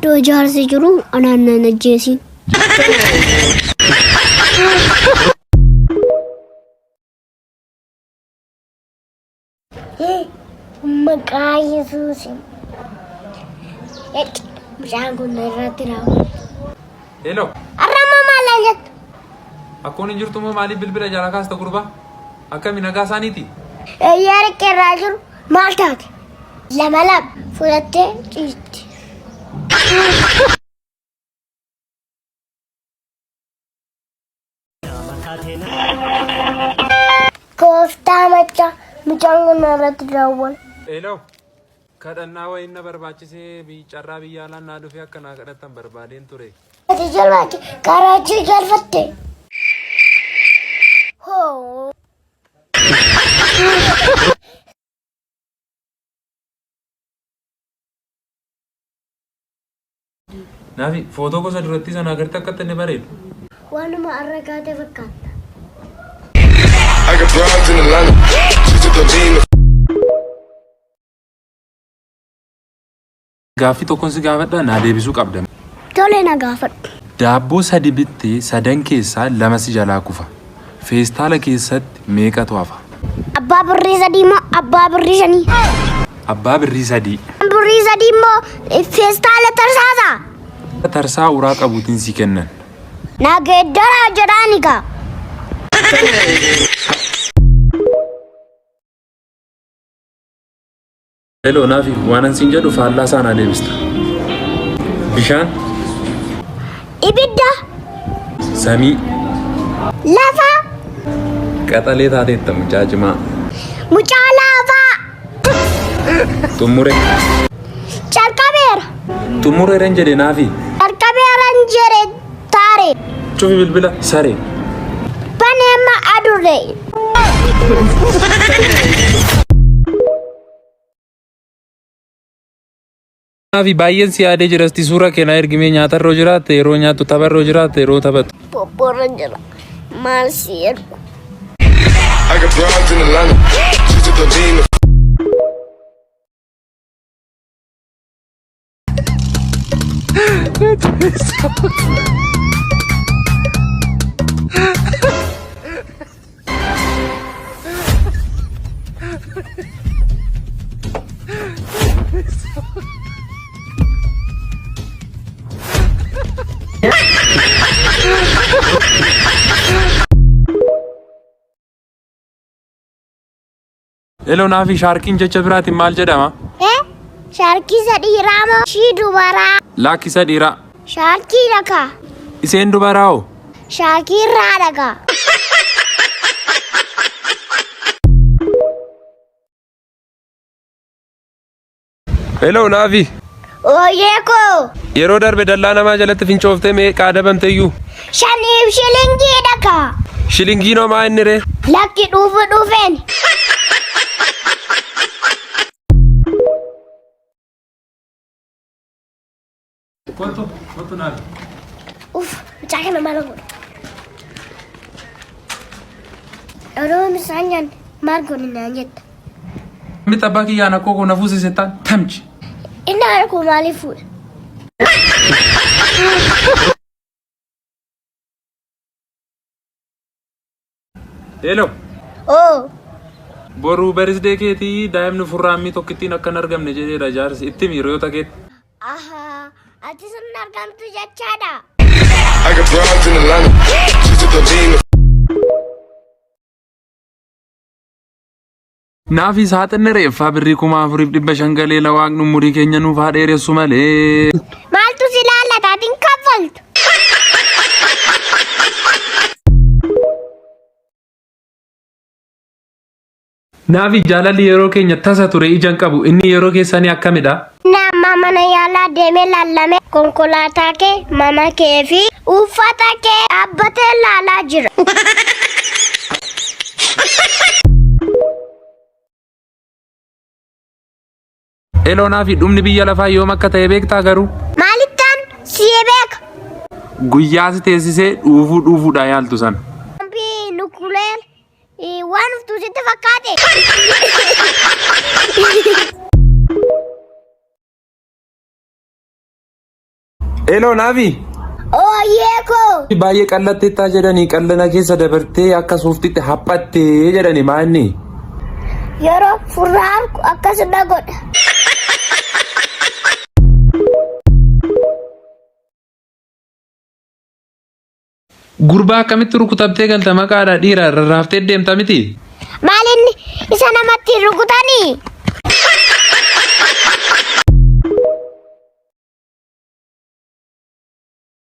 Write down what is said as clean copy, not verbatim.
Iddoo Jarsii jiru Anaan Ajeessiin. Maqaa Yesuusiin. Bishaan kun irratti raawwatu. Hello. Arrama maal jettu? Akkoon hin jirtu moo maaliif bilbila jala kaasta gurbaa? Akkami nagaa isaaniiti? Yaada qeerraa jiru maal taate? Lama fudhattee ciisti. Kooftaa macha mucaan kun irratti raawwatu. Hello. Kadhannaa wayii na barbaachisee carraa biyya alaan naa dhufee akka naa kadhattan barbaadeen ture. Ati jalbaatti karaachuu jalfatte. Hoo. Naafi footoo gosa duratti sana agartee akka inni bareedu. Waanuma arragaatee fakkaata. I got broads in Atlanta. She's at the lean. Gaaffii tokkoon si gaafadha naa deebisuu qabda. Tole na gaafadhu. Daabboo sadi bittee sadan keessaa lama si jalaa kufa. Feestaala keessatti meeqatu hafa? Abbaa birrii sadii moo abbaa birrii shanii? Abbaa birrii sadii. Birrii sadii moo feestaala tarsaasa? Tarsaa uraa qabuutiin si kennan. Nageeddaraa jedhaani gaa. Hello Naafi, waan ansiin jedhu faallaa saanaa deebista. Bishaan. Ibidda. Samii. Lafa. Qaxalee taateetta mucaa cimaa. Mucaa lafaa. Xumure. Calqabeera. Xumureeran jedhe Naafi. Calqabeeran jedhe taare. Cufi bilbila saree. Baneema adurre. Naafi baay'een si yaadee jirasti suura keenyaa ergimee nyaatarroo jiraatte yeroo nyaattu tapharroo jiraatte yeroo taphatu. Bobborran jira. Maal si ergu? I got broads in Atlanta. She's at the lean. Hello Naafi, shaarkiin jecha biraatiin maal jedhama? Shaarkii sadii raama shii dubaraa. Laakkisa dhiiraa. Shaarkii dhagaa. Iseen dubaraa hoo? Shaarkii irraa dhagaa. Hello Naafi. Ooyee koo. Yeroo darbe dallaa namaa jalatti fincooftee meeqaa dabamte iyyuu? Shaniif shilingii dhagaa. Shilingii nomaa inni ree? Lakki dhufeen. Kottu Naafi. Mucaa kana maal godhu? Yeroo misaan nyaan maal godhu naan jetta? Mita abbaa kiyyaan akkoo kun hafuusi settaan tamchi. Inni harkuu maaliif fuudha? Hello. Oo. Boruu barisdee keetii daa'imni furraammii tokkittiin akka hin argamne jedheedha jaarsi itti miirota keetti. Ahaa, ati sun argamtu jechaadha. I got broads in Atlanta. She's at the lean. Naafi saaxinni reeffaa birrii 4,500 galeela waaqni umurii keenya nuuf haa dheeressu malee. Maaltu si laallata atiin kaffaltu? Naafi jaalalli yeroo keenya tasa ture ijaan qabu inni yeroo keessanii akkamidha? Nama mana yaalaa deemee lallame konkolaataa kee mama kee fi uffata kee dhaabbatee laalaa jira. Hello Naafi dhumni biyya lafaa yoom akka ta'e beektaa garuu? Maalittaan si beeka? Guyyaa si teessisee dhuufuudhaa yaaltu sana. Nukuleen waan uftuu sitti fakkaate. Hello Navi. Ooyyee koo. Baay'ee qallatteettaa jedhanii qallana keessa dabartee akka suuftitti haphattee jedhani maanni. Yeroo furraan akkasuma godha. Gurbaa akkamitti rukutamtee galta maqaadha dhiira rarraaftee deemta miti? Maalinni isa namatti rukutanii?